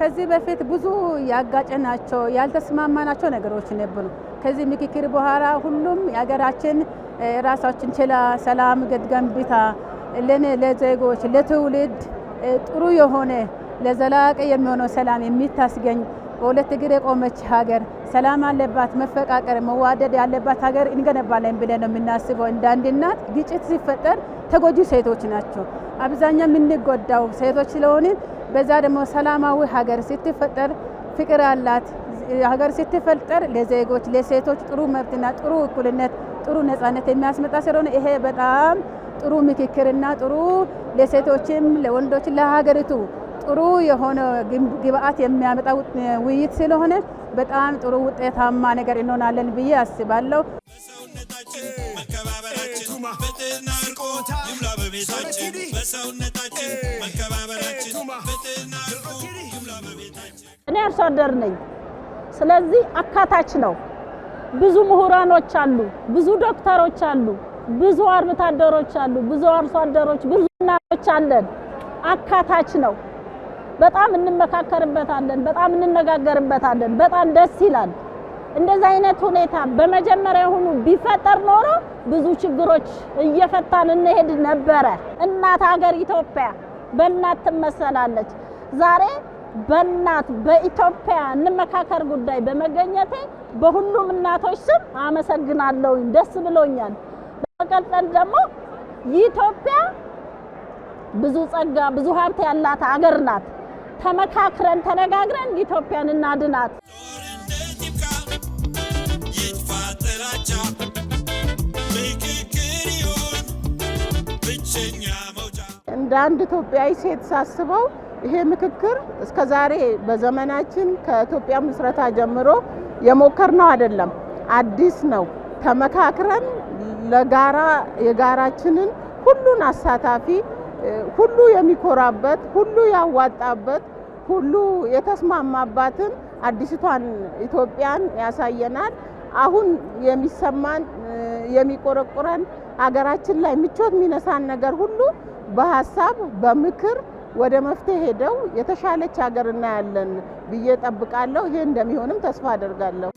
ከዚህ በፊት ብዙ ያጋጨናቸው ያልተስማማናቸው ነገሮች ነበሩ። ከዚህ ምክክር በኋላ ሁሉም ያገራችን ራሳችን ችላ ሰላም ገንብታ ለዜጎች ለትውልድ ጥሩ የሆነ ለዘላቂ የሚሆነው ሰላም የሚታስገኝ በሁለት እግር የቆመች ሀገር ሰላም አለባት መፈቃቀር መዋደድ ያለባት ሀገር እንገነባለን ብለን ነው የምናስበው። እንደ እናት ግጭት ሲፈጠር ተጎጂ ሴቶች ናቸው። አብዛኛው የምንጎዳው ሴቶች ስለሆነ በዛ ደግሞ ሰላማዊ ሀገር ስትፈጠር ፍቅር አላት ሀገር ስትፈጠር ለዜጎች ለሴቶች ጥሩ መብትና ጥሩ እኩልነት ጥሩ ነፃነት የሚያስመጣ ስለሆነ ይሄ በጣም ጥሩ ምክክርና ጥሩ ለሴቶችም ለወንዶች ለሀገሪቱ ጥሩ የሆነ ግብአት የሚያመጣ ውይይት ስለሆነ በጣም ጥሩ ውጤታማ ነገር እንሆናለን ብዬ አስባለሁ። እኔ አርሶ አደር ነኝ። ስለዚህ አካታች ነው። ብዙ ምሁራኖች አሉ፣ ብዙ ዶክተሮች አሉ፣ ብዙ አርብቶ አደሮች አሉ፣ ብዙ አርሶ አደሮች፣ ብዙ እናቶች አለን። አካታች ነው። በጣም እንመካከርበታለን፣ በጣም እንነጋገርበታለን። በጣም ደስ ይላል። እንደዚህ አይነት ሁኔታ በመጀመሪያ ሆኖ ቢፈጠር ኖሮ ብዙ ችግሮች እየፈታን እንሄድ ነበረ። እናት ሀገር ኢትዮጵያ በእናት ትመሰላለች። ዛሬ በእናት በኢትዮጵያ እንመካከር ጉዳይ በመገኘቴ በሁሉም እናቶች ስም አመሰግናለሁ። ደስ ብሎኛል። በመቀጠል ደግሞ ኢትዮጵያ ብዙ ጸጋ ብዙ ሀብት ያላት ሀገር ናት። ተመካክረን ተነጋግረን ኢትዮጵያን እናድናት። እንደ አንድ ኢትዮጵያዊ ሴት ሳስበው ይሄ ምክክር እስከዛሬ በዘመናችን ከኢትዮጵያ ምስረታ ጀምሮ የሞከርነው አይደለም፣ አዲስ ነው። ተመካክረን ለጋራ የጋራችንን ሁሉን አሳታፊ ሁሉ የሚኮራበት ሁሉ ያዋጣበት ሁሉ የተስማማባትን አዲስቷን ኢትዮጵያን ያሳየናል። አሁን የሚሰማን የሚቆረቆረን ሀገራችን ላይ ምቾት የሚነሳን ነገር ሁሉ በሐሳብ በምክር ወደ መፍትሄ ሄደው የተሻለች ሀገር እናያለን ብዬ ጠብቃለሁ። ይሄ እንደሚሆንም ተስፋ አደርጋለሁ።